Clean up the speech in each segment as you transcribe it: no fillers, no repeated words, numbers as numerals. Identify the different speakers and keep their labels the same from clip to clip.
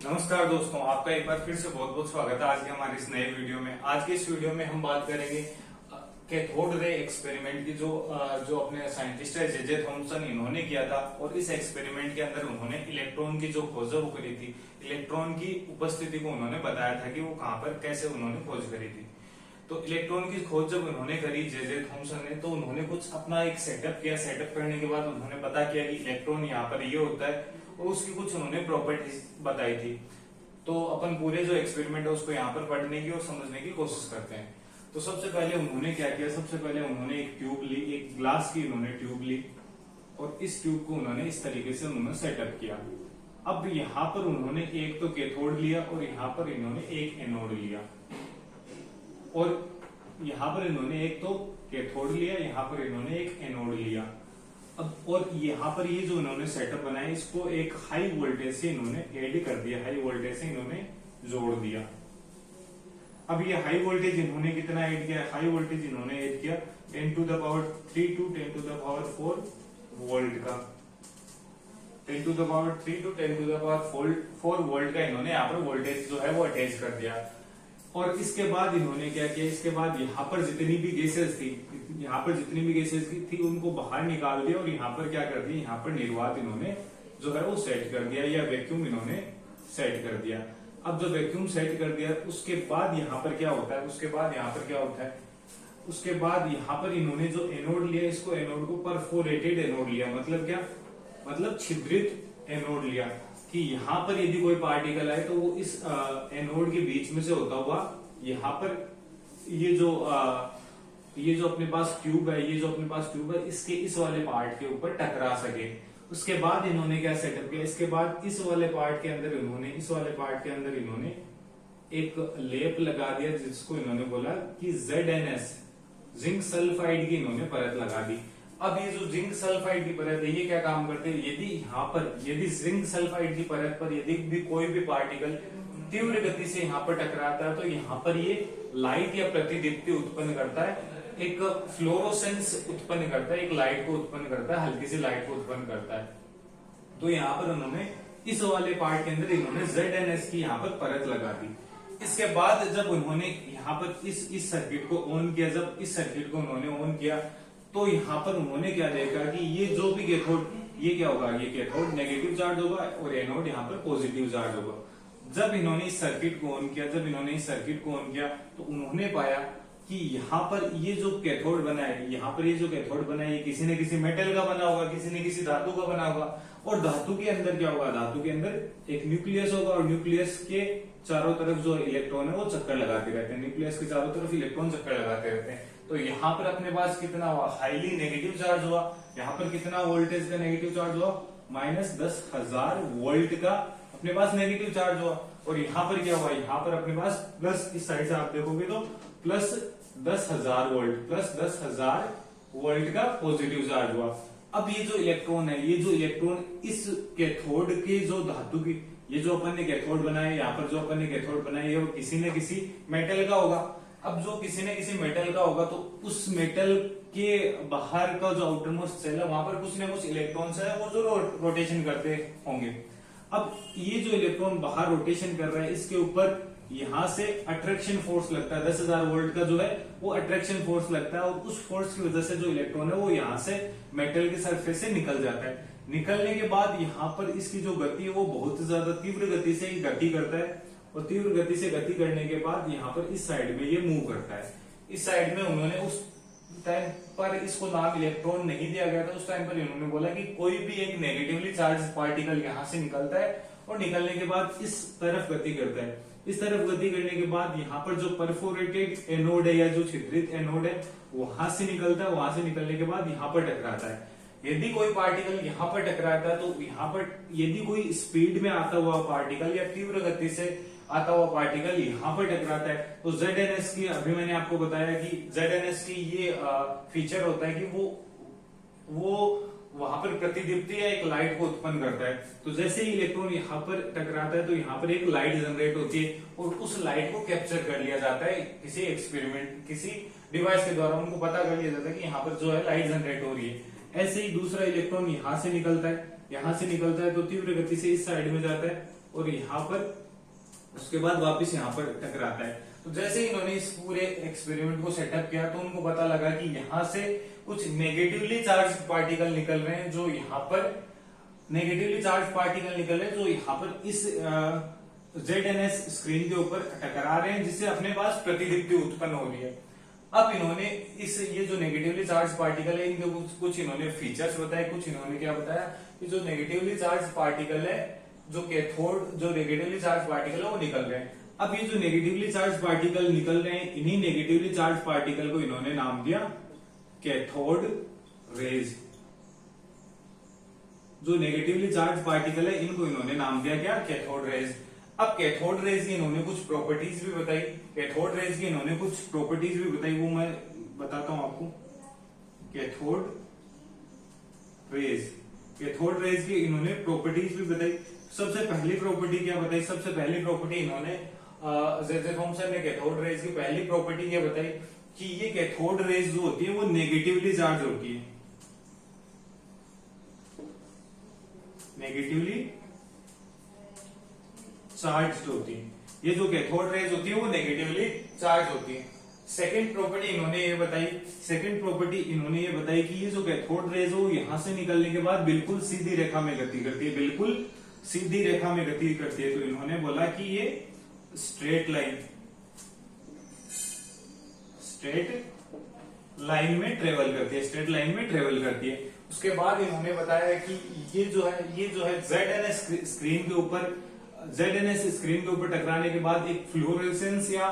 Speaker 1: नमस्कार दोस्तों, आपका एक बार फिर से बहुत बहुत स्वागत है आज के हमारे इस नए वीडियो में। आज के इस वीडियो में हम बात करेंगे कैथोड रे एक्सपेरिमेंट की जो अपने साइंटिस्ट है जे थॉमसन इन्होंने किया था। और इस एक्सपेरिमेंट के अंदर उन्होंने इलेक्ट्रॉन की जो खोज वो करी थी, इलेक्ट्रॉन की उपस्थिति को उन्होंने बताया था कि वो कहाँ पर कैसे उन्होंने खोज करी थी। तो इलेक्ट्रॉन की खोज जब उन्होंने करी जे थॉमसन ने, तो उन्होंने कुछ अपना एक सेटअप किया। सेटअप करने के बाद उन्होंने पता किया कि इलेक्ट्रॉन यहाँ पर ये होता है और उसकी कुछ उन्होंने प्रॉपर्टीज बताई थी। तो अपन पूरे जो एक्सपेरिमेंट है उसको यहाँ पर पढ़ने की और समझने की कोशिश करते हैं। तो सबसे पहले उन्होंने क्या किया, सबसे पहले उन्होंने एक ट्यूब ली, एक ग्लास की उन्होंने ट्यूब ली और इस ट्यूब को उन्होंने इस तरीके से उन्होंने सेटअप किया। अब यहाँ पर उन्होंने एक तो कैथोड लिया और यहाँ पर इन्होंने एक एनोड लिया, और यहाँ पर इन्होंने एक तो कैथोड लिया, यहाँ पर इन्होंने एक एनोड लिया। अब और यहाँ पर ये जो इन्होंने सेटअप बनाया इसको एक हाई वोल्टेज से इन्होंने ऐड कर दिया, हाई वोल्टेज से इन्होंने जोड़ दिया। अब ये हाई वोल्टेज इन्होंने कितना ऐड किया, हाई वोल्टेज इन्होंने ऐड किया 10 to the power 3 to 10 to the power 4 volt का, 10 to the power 3 to 10 to the power 4 volt का इन्होंने यहाँ पर वोल्टेज जो है वो अटैच कर दिया। और इसके बाद इन्होंने क्या किया, इसके बाद यहाँ पर जितनी भी गैसेस थी, यहाँ पर जितनी भी गैसेस थी उनको बाहर निकाल दिया और यहाँ पर क्या कर दिया, यहाँ पर निर्वात इन्होंने जो है वो सेट कर दिया या वैक्यूम इन्होंने सेट कर दिया। अब जब वैक्यूम सेट कर दिया उसके बाद यहाँ पर क्या होता है, उसके बाद यहाँ पर क्या होता है, उसके बाद यहाँ पर इन्होंने जो एनोड लिया, इसको एनोड को परफोरेटेड एनोड लिया। मतलब क्या, मतलब छिद्रित एनोड लिया कि यहाँ पर यदि कोई पार्टिकल आए तो वो इस एनोड के बीच में से होता हुआ यहाँ पर ये जो अपने पास ट्यूब है, ये जो अपने पास ट्यूब है इसके इस वाले पार्ट के ऊपर टकरा सके। उसके बाद इन्होंने क्या सेटअप किया, इसके बाद इस वाले पार्ट के अंदर इन्होंने एक लेप लगा दिया जिसको इन्होंने बोला कि ZnS, जिंक सल्फाइड की इन्होंने परत लगा दी। अब ये जो जिंक सल्फाइड की परत है ये क्या काम करते हैं, यदि जिंक सल्फाइड की परत पर यदि भी कोई भी पार्टिकल तीव्र गति से यहाँ पर टकराता है तो यहाँ पर ये लाइट या प्रतिदीप्ति उत्पन्न करता है, एक फ्लोरोसेंस उत्पन्न करता है, एक लाइट को उत्पन्न करता है, हल्की सी लाइट को उत्पन्न करता है। तो यहाँ पर उन्होंने इस वाले पार्ट के अंदर इन्होंने ZnS की यहाँ पर परत लगा दी। इसके बाद जब उन्होंने यहाँ पर इस सर्किट को ऑन किया, जब इस सर्किट को उन्होंने ऑन किया तो यहाँ पर उन्होंने क्या देखा कि ये जो भी कैथोड, ये क्या होगा, ये कैथोड नेगेटिव चार्ज होगा और एनोड यहाँ पर पॉजिटिव चार्ज होगा। जब इन्होंने इस सर्किट को ऑन किया, तो उन्होंने पाया कि यहाँ पर ये जो कैथोड बना है, ये किसी न किसी मेटल का बना होगा, किसी न किसी धातु का बना होगा। और धातु के अंदर क्या होगा, धातु के अंदर एक न्यूक्लियस होगा और न्यूक्लियस के चारों तरफ जो इलेक्ट्रॉन है वो चक्कर लगाते रहते हैं, न्यूक्लियस के चारों तरफ इलेक्ट्रॉन चक्कर लगाते रहते हैं। तो यहाँ पर अपने पास कितना हुआ, हाईली नेगेटिव चार्ज हुआ। यहाँ पर कितना वोल्टेज का नेगेटिव चार्ज हुआ, -10,000 वोल्ट का अपने पास नेगेटिव चार्ज हुआ। और यहाँ पर क्या हुआ, यहाँ पर अपने पास प्लस, इस साइड से आप देखोगे तो +10,000 वोल्ट का पॉजिटिव चार्ज हुआ। अब ये जो इलेक्ट्रॉन है, इस कैथोड के जो धातु की, ये जो अपन ने कैथोड बनाया, यहाँ पर जो अपन ने कैथोड बनाया वो किसी न किसी मेटल का होगा। अब जो किसी न किसी मेटल का होगा तो उस मेटल के बाहर का जो आउटरमोस्ट सेल है वहां पर कुछ न कुछ इलेक्ट्रॉन्स है वो जो रोटेशन करते होंगे। अब ये जो इलेक्ट्रॉन बाहर रोटेशन कर रहा है इसके ऊपर यहाँ से अट्रैक्शन फोर्स लगता है, 10,000 वोल्ट का जो है वो अट्रैक्शन फोर्स लगता है और उस फोर्स की वजह से जो इलेक्ट्रॉन है वो यहाँ से मेटल के सरफेस से निकल जाता है। निकलने के बाद यहाँ पर इसकी जो गति है वो बहुत ज्यादा तीव्र गति से गति करता है और तीव्र गति से गति करने के बाद यहाँ पर इस साइड में ये मूव करता है। इस साइड में उन्होंने उस टाइम पर इसको नाम इलेक्ट्रॉन नहीं दिया गया था, उस टाइम पर इन्होंने बोला कि कोई भी एक नेगेटिवली चार्ज पार्टिकल यहाँ से निकलता है और निकलने के बाद इस तरफ गति करता है। इस तरफ गति करने के बाद यहाँ पर जो परफोरेटेड एनोड है या जो छिद्रित एनोड है वहां से निकलता है, वहां से निकलने के बाद यहाँ पर टकराता है। यदि कोई पार्टिकल यहाँ पर टकराता है तो यहाँ पर यदि कोई स्पीड में आता हुआ पार्टिकल या तीव्र गति से आता हुआ पार्टिकल यहाँ पर टकराता है तो ZnS की, अभी मैंने आपको बताया कि ZnS की ये फीचर होता है कि वो वहां पर प्रतिदीप्ति या एक लाइट को उत्पन्न करता है। तो जैसे ही इलेक्ट्रॉन यहाँ पर टकराता है तो यहाँ पर एक लाइट जनरेट होती है और उस लाइट को कैप्चर कर लिया जाता है किसी एक्सपेरिमेंट, किसी डिवाइस के द्वारा उनको पता कर लिया जाता है कि यहाँ पर जो है लाइट जनरेट हो रही है। ऐसे ही दूसरा इलेक्ट्रॉन यहाँ से निकलता है तो तीव्र गति से इस साइड में जाता है और यहाँ पर उसके बाद वापस यहाँ पर टकराता है। तो जैसे इन्होंने इस पूरे एक्सपेरिमेंट को सेटअप किया तो उनको पता लगा कि यहाँ से कुछ नेगेटिवली चार्ज पार्टिकल निकल रहे हैं, जो यहाँ पर नेगेटिवली चार्ज पार्टिकल निकल रहे हैं, जो यहाँ पर इस ZNS स्क्रीन के ऊपर टकरा रहे हैं, जिससे अपने पास प्रतिदीप्ति उत्पन्न हो रही है। अब इन्होंने ये जो नेगेटिवली चार्ज पार्टिकल है इनके कुछ इन्होंने फीचर्स बताए, कुछ इन्होंने क्या बताया कि जो नेगेटिवली चार्ज पार्टिकल है, जो कैथोड जो नेगेटिवली चार्ज पार्टिकल है वो निकल रहे हैं। अब ये जो नेगेटिवली चार्ज पार्टिकल निकल रहे हैं, इन्हीं नेगेटिवली चार्ज पार्टिकल को इन्होंने नाम दिया कैथोड रेज। जो नेगेटिवली चार्ज पार्टिकल है इनको इन्होंने नाम दिया क्या, कैथोड रेज। अब कैथोड रेज की इन्होंने कुछ प्रॉपर्टीज भी बताई, कैथोड रेज की इन्होंने कुछ प्रॉपर्टीज भी बताई, वो मैं बताता हूं आपको। कैथोड रेज की इन्होंने प्रॉपर्टीज भी बताई। सबसे पहली प्रॉपर्टी क्या बताई, सबसे पहली प्रॉपर्टी इन्होंने जे थॉमसन ने कैथोड रेज की पहली प्रॉपर्टी क्या बताई कि ये कैथोड रेज जो होती है वो नेगेटिवली चार्ज होती है, नेगेटिवली चार्ज होती है। ये जो कैथोड रेज होती है वो नेगेटिवली चार्ज होती है। सेकंड प्रॉपर्टी इन्होंने ये बताई कि ये जो कैथोड रेज हो यहां से निकलने के बाद बिल्कुल सीधी रेखा में गति करती है, बिल्कुल सीधी रेखा में गति करती है। तो इन्होंने बोला कि ये स्ट्रेट लाइन में ट्रेवल करती है, उसके बाद इन्होंने बताया कि ये जो है ZNS स्क्रीन के ऊपर टकराने के बाद एक फ्लोरोसेंस या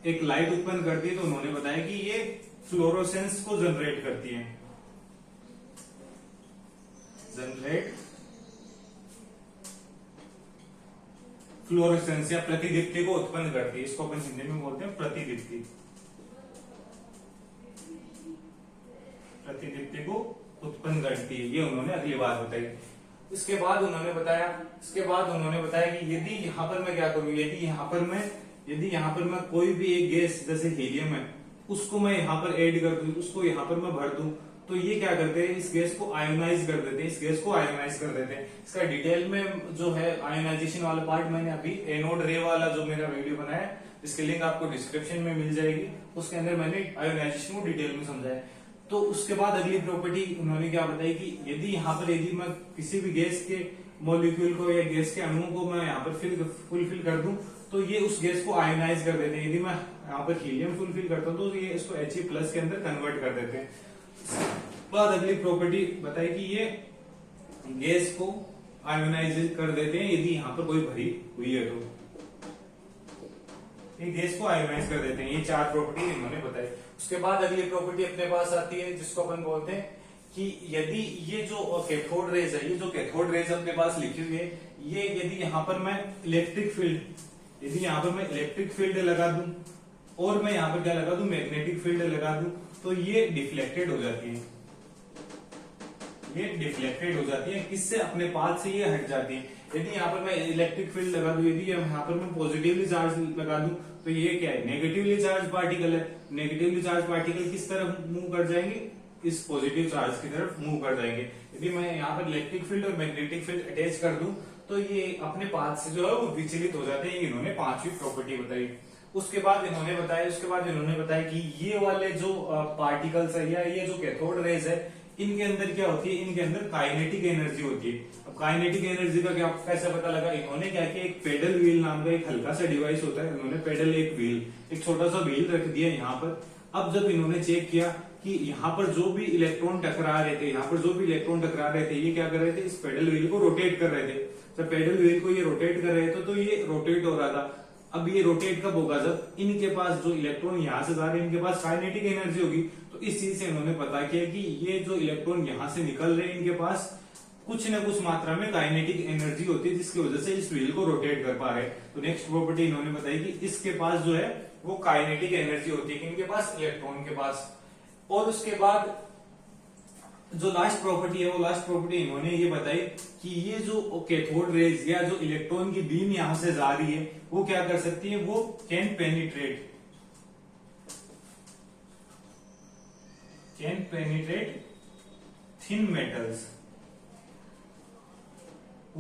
Speaker 1: एक लाइट उत्पन्न करती है। तो उन्होंने बताया कि ये फ्लोरोसेंस को जनरेट करती है, फ्लोरोसेंस या प्रतिदीप्ति को उत्पन्न करती है। इसको अपन हिंदी में बोलते हैं प्रतिदीप्ति को उत्पन्न करती है, ये उन्होंने अगली बात बताई। इसके बाद उन्होंने बताया कि यदि यहाँ पर मैं क्या करूं, यदि यहाँ पर मैं कोई भी एक गैस जैसे हीलियम है उसको मैं यहाँ पर ऐड कर दूं, उसको यहाँ पर मैं भर दूं, तो ये क्या करते हैं, इस गैस को आयोनाइज कर देते हैं। इसका डिटेल में जो है आयोनाइजेशन वाला पार्ट मैंने अभी एनोड रे वाला जो मेरा वीडियो बनाया है, जिसकी लिंक आपको डिस्क्रिप्शन में मिल जाएगी, उसके अंदर मैंने आयोनाइजेशन को डिटेल में समझाया। तो उसके बाद अगली प्रॉपर्टी उन्होंने क्या बताई कि यदि मैं किसी भी गैस के मॉलिक्यूल को या गैस के अणुओं को मैं यहाँ पर फुलफिल कर दूं, तो ये उस गैस को आयोनाइज कर देते हैं। यदि मैं यहाँ पर हीलियम फुलफिल करता हूँ तो ये इसको He+ के अंदर कन्वर्ट कर देते हैं। बाद अगली प्रॉपर्टी बताई कि ये गैस को आयोनाइज कर देते हैं यदि यहाँ पर कोई भरी हुई है, तो ये गैस को आयोनाइज कर देते हैं। ये 4 प्रॉपर्टी इन्होंने बताई। उसके बाद अगली प्रॉपर्टी अपने पास आती है जिसको अपन बोलते हैं कि यदि ये जो कैथोड रेज है, ये जो कैथोड रेज अपने पास लिखी हुई है, ये यदि यहाँ पर मैं इलेक्ट्रिक फील्ड लगा दूं और मैं यहाँ पर क्या लगा दूं, मैग्नेटिक फील्ड लगा दूं, तो ये डिफ्लेक्टेड हो जाती है। किससे, अपने पाथ से ये हट जाती है। यदि यहाँ पर मैं इलेक्ट्रिक फील्ड लगा दूं, यदि यहाँ पर मैं पॉजिटिवली चार्ज लगा दूं, तो ये क्या है, नेगेटिवली चार्ज पार्टिकल है। नेगेटिवली चार्ज पार्टिकल किस तरफ मूव कर जाएंगे, इस पॉजिटिव चार्ज की तरफ मूव कर जाएंगे। यदि मैं यहाँ पर इलेक्ट्रिक फील्ड और मैग्नेटिक फील्ड अटैच कर दूं, तो ये अपने पाथ से जो है वो विचलित हो जाते हैं। इन्होंने 5वीं प्रॉपर्टी बताई। उसके बाद इन्होंने बताया कि ये वाले जो पार्टिकल्स है या ये जो कैथोड रेज है, इनके अंदर क्या होती है, इनके अंदर काइनेटिक एनर्जी होती है। अब काइनेटिक एनर्जी का क्या कैसे पता लगा, इन्होंने क्या किया, एक पेडल व्हील नाम का एक हल्का सा डिवाइस होता है, इन्होंने एक छोटा सा व्हील रख दिया यहाँ पर। अब जब इन्होंने चेक किया कि यहाँ पर जो भी इलेक्ट्रॉन टकरा रहे थे, ये क्या कर रहे थे, इस पेडल व्हील को रोटेट कर रहे थे। जब पेडल व्हील को ये रोटेट कर रहे थे तो ये रोटेट हो रहा था। अब ये रोटेट कब होगा, जब इनके पास जो इलेक्ट्रॉन यहाँ से जा रहे हैं इनके पास काइनेटिक एनर्जी होगी। तो इस चीज से इन्होंने पता किया कि ये जो इलेक्ट्रॉन यहाँ से निकल रहे हैं इनके पास कुछ न कुछ मात्रा में काइनेटिक एनर्जी होती है, जिसकी वजह से इस व्हील को रोटेट कर पा रहे हैं। तो नेक्स्ट प्रॉपर्टी इन्होंने बताई कि इसके पास जो है वो काइनेटिक एनर्जी होती है, इनके पास, इलेक्ट्रॉन के पास। और उसके बाद जो लास्ट प्रॉपर्टी है, वो लास्ट प्रॉपर्टी इन्होंने ये बताई कि ये जो कैथोड रेज या जो इलेक्ट्रॉन की बीम यहां से जा रही है वो क्या कर सकती है, वो कैन पेनिट्रेट थिन मेटल्स,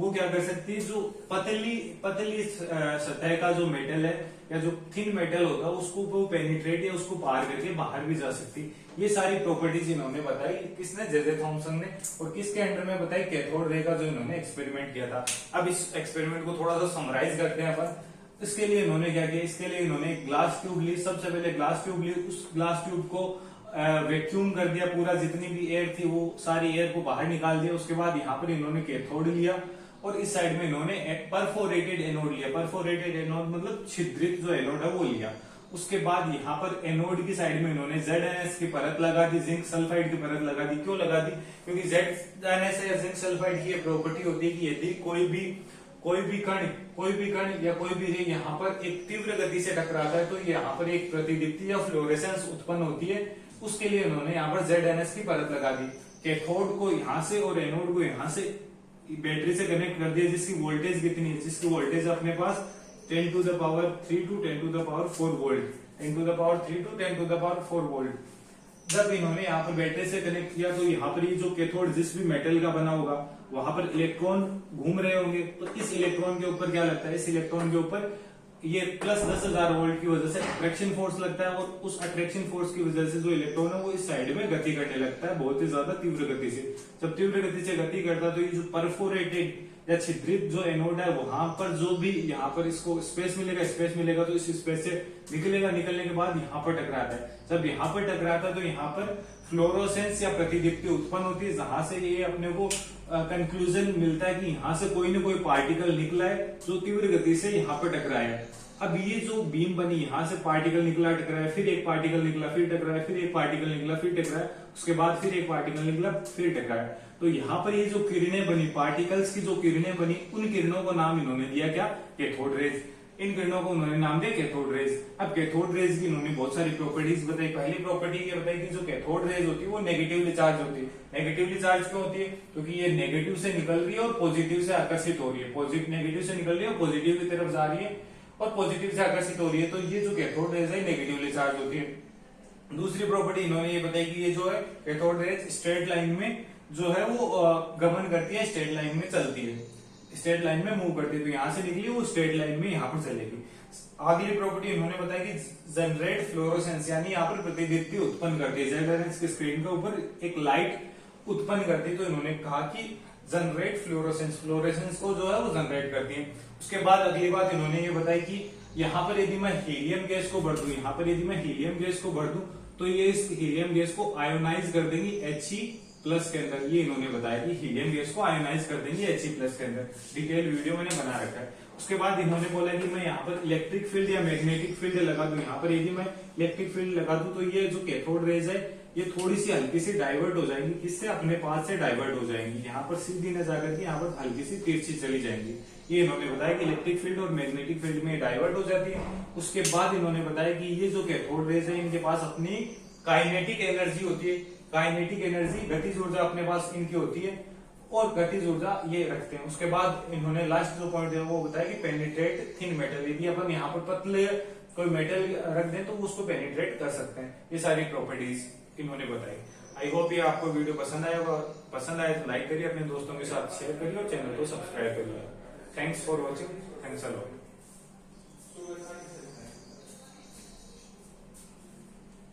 Speaker 1: वो क्या कर सकती है, जो पतली पतली सतह का जो मेटल है या जो थिन मेटल होता है उसको वो पेनिट्रेट या उसको पार करके बाहर भी जा सकती है। ये सारी प्रॉपर्टीज इन्होंने बताई, किसने, जे थॉमसन ने, और किसके अंडर में बताई, कैथोड रे का जो इन्होंने एक्सपेरिमेंट किया था। अब इस एक्सपेरिमेंट को थोड़ा सा समराइज करते हैं अपन। इसके लिए इन्होंने क्या किया, इसके लिए इन्होंने ग्लास ट्यूब ली, सबसे पहले ग्लास ट्यूब ली, उस ग्लास ट्यूब को वैक्यूम कर दिया, पूरा जितनी भी एयर थी वो सारी एयर को बाहर निकाल दिया। उसके बाद यहाँ पर इन्होंने कैथोड लिया और इस साइड में इन्होंने परफोरेटेड एनोड लिया। परफोरेटेड एनोड मतलब छिद्रित जो एनोड है वो लिया। उसके बाद यहाँ पर एनोड की साइड में इन्होंने ZnS की परत लगा दी, जिंक सल्फाइड की परत लगा दी। क्यों लगा दी, क्योंकि ZnS या जिंक सल्फाइड की प्रॉपर्टी होती है कि यदि कोई भी कण या कोई भी रे यहाँ पर एक तीव्र गति से टकराता है तो यहाँ पर एक प्रतिदीप्ति या फ्लोरेसेंस उत्पन्न होती है। उसके लिए उन्होंने यहाँ पर ZnS की परत लगा दी। कैथोड को यहाँ से और एनोड को यहाँ से बैटरी से कनेक्ट कर दिया, जिसकी वोल्टेज कितनी है, जिसकी वोल्टेज अपने पास 10 to the power 3 to 10 to the power 4 volt, 10 to the power 3 to 10 to the power 4 volt. जब इन्होंने यहाँ पर बैटरी से कनेक्ट किया तो यहाँ पर ये जो कैथोड जिस भी मेटल का बना होगा वहां पर इलेक्ट्रॉन घूम रहे होंगे, तो इस इलेक्ट्रॉन के ऊपर क्या लगता है, इस इलेक्ट्रॉन के ऊपर ये प्लस 10,000 वोल्ट की वजह से अट्रैक्शन फोर्स लगता है, और उस अट्रैक्शन फोर्स की वजह से जो इलेक्ट्रॉन है वो इस साइड में गति करने लगता है बहुत ही ज्यादा तीव्र गति से। जब तीव्र गति से गति करता है तो ये जो परफोरेटेड या छिद्रित जो एनोड है वहां पर जो भी यहाँ पर इसको स्पेस मिलेगा तो इस स्पेस से निकलेगा, निकलने के बाद यहाँ पर टकराता है। जब यहाँ पर टकराता है तो यहाँ पर फ्लोरोसेंस या प्रतिदीप्ति उत्पन्न होती है, जहां से ये अपने को कंक्लूजन मिलता है कि यहाँ से कोई ना कोई पार्टिकल निकला है जो तीव्र गति से यहाँ पर टकराया है। अब ये जो बीम बनी, यहाँ से पार्टिकल निकला, टकराया, फिर एक पार्टिकल निकला, फिर टकराया, फिर एक पार्टिकल निकला, फिर टकराया, उसके बाद फिर एक पार्टिकल निकला, फिर टकराया। तो यहाँ पर ये जो किरणें बनी, पार्टिकल्स की जो किरणें बनी, उन किरणों को नाम इन्होंने दिया क्या, कैथोड रेज। इन किरणों को उन्होंने नाम दिया कैथोड रेज। अब कैथोड रेज की उन्होंने बहुत सारी प्रॉपर्टीज बताई। पहली प्रॉपर्टी ये बताई कि जो कैथोड रेज होती है वो नेगेटिवली चार्ज होती है। नेगेटिवली चार्ज क्यों होती है, क्योंकि ये नेगेटिव से निकल रही है और पॉजिटिव से आकर्षित हो रही है। नेगेटिव से निकल रही है और पॉजिटिव की तरफ जा रही है और पॉजिटिव से आकर्षित हो रही है, तो ये जो कैथोड रेज है नेगेटिवली चार्ज होती है। दूसरी प्रॉपर्टी इन्होंने ये बताई कि ये जो है कैथोड रेज स्ट्रेट लाइन में जो है वो गमन करती है, स्ट्रेट लाइन में चलती है, स्ट्रेट लाइन में मूव करती है। तो यहाँ से निकली वो स्ट्रेट लाइन में यहाँ पर चलेगी। अगली प्रॉपर्टी इन्होंने बताया कि जनरेट फ्लोरोसेंस, यानी यहाँ पर प्रतिदीप्ति उत्पन्न करती है। ZnS की स्क्रीन के ऊपर एक लाइट उत्पन्न करती है, तो इन्होंने कहा कि जनरेट फ्लोरोसेंस, फ्लोरोसेंस को जो है वो जनरेट करती है। उसके बाद अगली बात इन्होंने ये बताई कि यहाँ पर यदि मैं हीलियम गैस को भर दूं, यहाँ पर यदि मैं हीलियम गैस को भर दूं तो ये इस हीलियम गैस को आयोनाइज कर देंगी He+ के अंदर। ये इन्होंने बताया कि हीलियम गैस को आयोनाइज कर देंगे He+ के अंदर। डिटेल वीडियो मैंने बना रखा है। उसके बाद इन्होंने बोला कि मैं यहाँ पर इलेक्ट्रिक फील्ड या मैग्नेटिक फील्ड लगा दूं। यहाँ पर यदि मैं इलेक्ट्रिक फील्ड लगा दूं तो ये जो कैथोड रेज है ये थोड़ी सी हल्की सी डाइवर्ट हो जाएंगी, किससे, अपने पास से डाइवर्ट हो जाएंगी, यहाँ पर सीधी न जाकर के यहाँ पर हल्की सी तिरछी चली जाएंगी। ये इन्होंने बताया कि इलेक्ट्रिक फील्ड और मैग्नेटिक फील्ड में डाइवर्ट हो जाती है। उसके बाद इन्होंने बताया कि ये जो कैथोड रेज है इनके पास अपनी काइनेटिक एनर्जी होती है। काइनेटिक एनर्जी, गतिज ऊर्जा अपने पास इनकी होती है और गतिज ऊर्जा ये रखते हैं। उसके बाद इन्होंने लास्ट जो पॉइंट है वो बताया कि पेनिट्रेट थिन मेटल, यदि अपन यहाँ पर पतले कोई मेटल रख दें तो उसको पेनिट्रेट कर सकते हैं। ये सारी प्रॉपर्टीज इन्होंने बताई। आई होप ये आपको वीडियो पसंद आया होगा। पसंद आए तो लाइक करिए, अपने दोस्तों के साथ शेयर करिए और चैनल को सब्सक्राइब करिए। Thanks for watching. Thanks a lot.